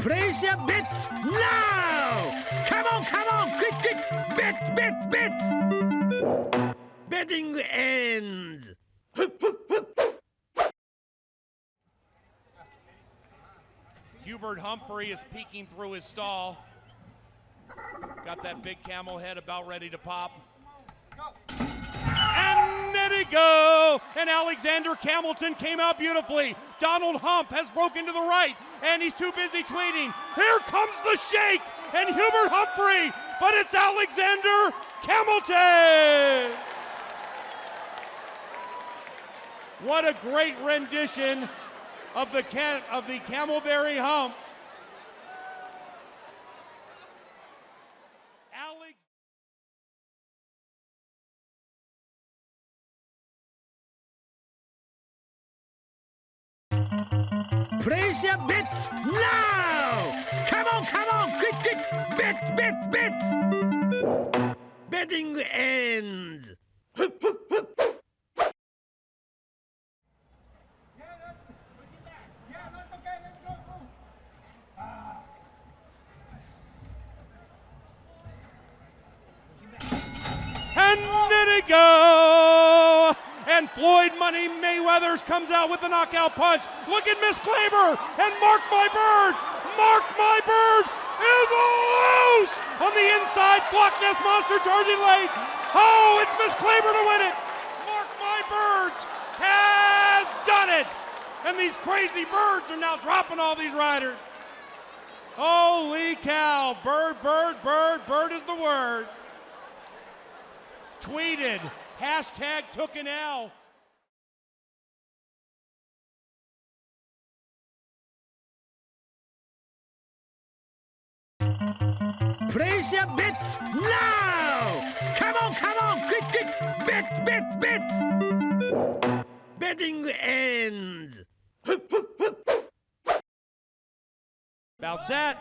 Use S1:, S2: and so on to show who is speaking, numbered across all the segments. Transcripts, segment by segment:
S1: Place your bets now! Come on, quick! Bet! Betting ends!
S2: Hubert Humphrey is peeking through his stall. Got that big camel head about ready to pop. And let it go! And Alexander Hamilton came out beautifully. Donald Hump has broken to the right, and he's too busy tweeting. Here comes the shake, and Hubert Humphrey, but it's Alexander Hamilton! What a great rendition of the Camelberry Hump.
S1: Place your bets now! Come on, quick! Bet! Betting ends!
S2: And let it go! And Floyd Money Mayweathers comes out with the knockout punch. Look at Miss Claver and Mark My Bird! Mark My Bird is loose! On the inside, Flock Nest Monster charging late. Oh, it's Miss Claver to win it! Mark My Birds has done it! And these crazy birds are now dropping all these riders. Holy cow, bird is the word. Tweeted, hashtag took an L.
S1: Place your bets now! Come on, quick! Bet! Betting ends!
S2: About set.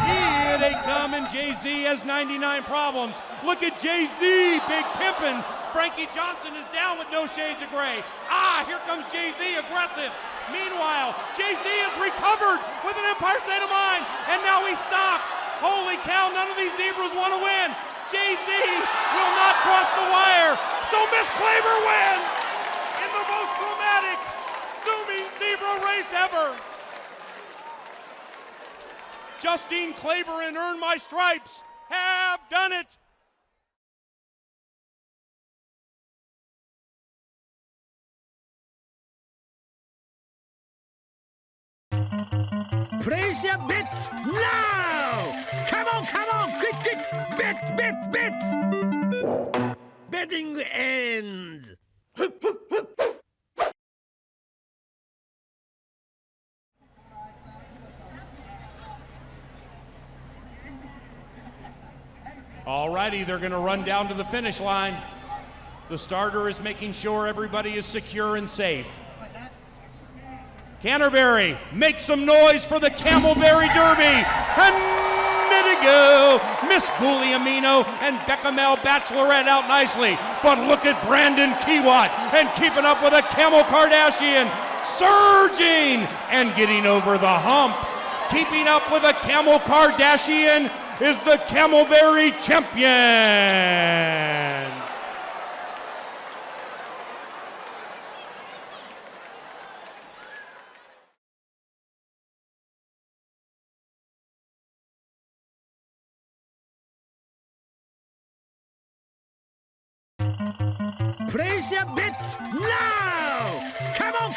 S2: Here they come, and Jay-Z has 99 problems. Look at Jay-Z, big pimpin'. Frankie Johnson is down with no shades of gray. Here comes Jay-Z, aggressive. Meanwhile, Jay-Z has recovered with an Empire State of Mind, and now he stops. Holy cow, none of these zebras want to win. Jay-Z will not cross the wire, so Miss Claver wins in the most dramatic zooming zebra race ever. Justine Claver and Earn My Stripes have done it.
S1: Place your bets now! Come on, quick! Bet! Betting ends!
S2: Alrighty, they're going to run down to the finish line. The starter is making sure everybody is secure and safe. Canterbury, make some noise for the Camelberry Derby. And there they go. Miss Guglielmino and Bechamel Bachelorette out nicely. But look at Brandon Kiewat and keeping up with a Camel Kardashian. Surging and getting over the hump. Keeping up with a Camel Kardashian is the Camelberry champion.
S1: Place your bets now! Come on,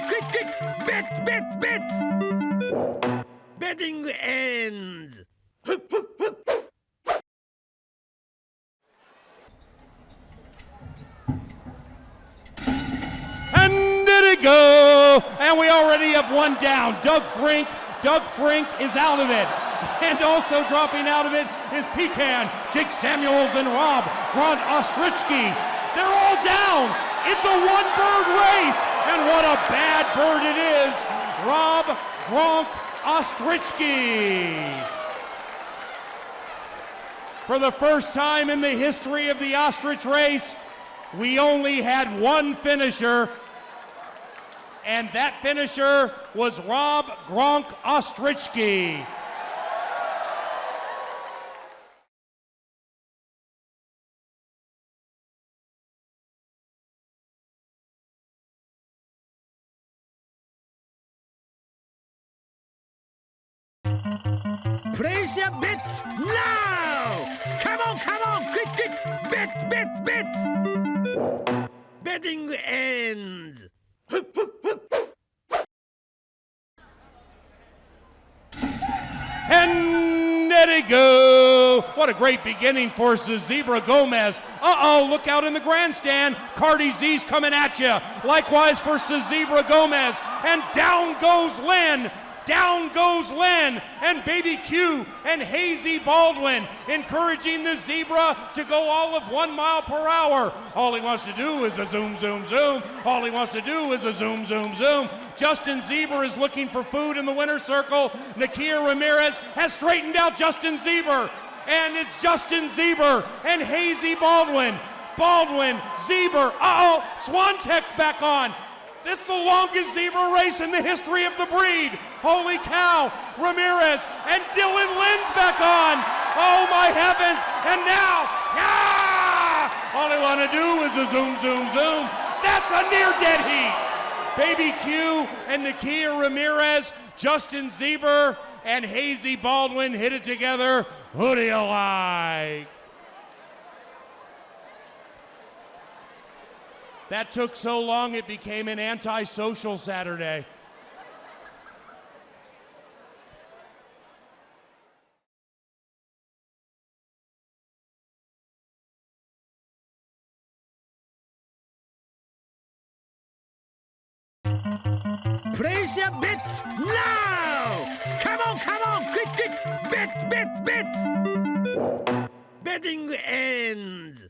S1: quick! Bet! Betting ends!
S2: And did it go? And we already have one down. Doug Frink is out of it. And also dropping out of it is Pecan, Jake Samuels, and Rob Grant Ostritsky. They're all down. It's a one-bird race. And what a bad bird it is. Rob Gronk Ostritsky. For the first time in the history of the ostrich race, we only had one finisher, And that finisher was Rob Gronk Ostricki.
S1: Place your bets now! Come on, quick, quick! Bet! Betting ends!
S2: And let it go! What a great beginning for Zebra Gomez. Uh-oh, look out in the grandstand. Cardi Z's coming at you. Likewise for Zebra Gomez. And down goes Lynn. Down goes Len and Baby Q and Hazy Baldwin, encouraging the Zebra to go all of 1 mile per hour. All he wants to do is a zoom, zoom, zoom. All he wants to do is a zoom, zoom, zoom. Justin Zebra is looking for food in the winner's circle. Nakia Ramirez has straightened out Justin Zebra. And it's Justin Zebra and Hazy Baldwin. Baldwin, Zebra, uh-oh, Swantek's back on. It's the longest zebra race in the history of the breed. Holy cow, Ramirez and Dylan Lynn's back on. Oh my heavens, and now, all I want to do is a zoom, zoom, zoom. That's a near-dead heat. Baby Q and Nakia Ramirez, Justin Zebra and Hazy Baldwin hit it together. Who do you like? That took so long it became an antisocial Saturday.
S1: Place your bets now! Come on, quick, quick! Bet! Betting ends!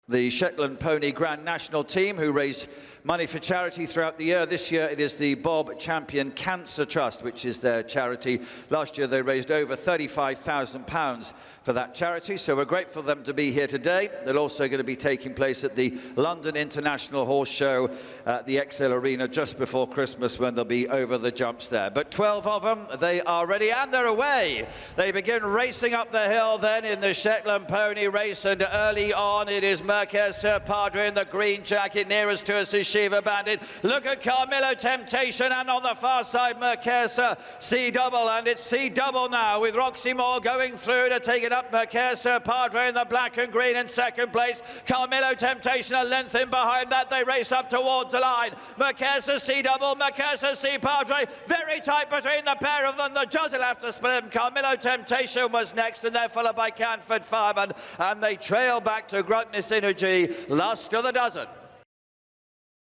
S3: The Shetland Pony Grand National Team, who raise money for charity throughout the year. This year it is the Bob Champion Cancer Trust, which is their charity. Last year they raised over £35,000 for that charity, so we're grateful for them to be here today. They're also going to be taking place at the London International Horse Show at the XL Arena just before Christmas, when they'll be over the jumps there. But 12 of them, they are ready and they're away. They begin racing up the hill then in the Shetland Pony race, and early on it is Marquez Sir Padre in the green jacket. Nearest to us is Shiva Bandit. Look at Carmelo Temptation, and on the far side Marquez C Double, and it's C Double now with Roxy Moore going through to take it up. Marquez Sir Padre in the black and green in second place. Carmelo Temptation a length in behind that. They race up towards the line. Marquez C Double, Marquez C Padre, very tight between the pair of them. The judge will have to split them. Carmelo Temptation was next, and they're followed by Canford Fireman, and they trail back to Gruntness Energy, last of the dozen.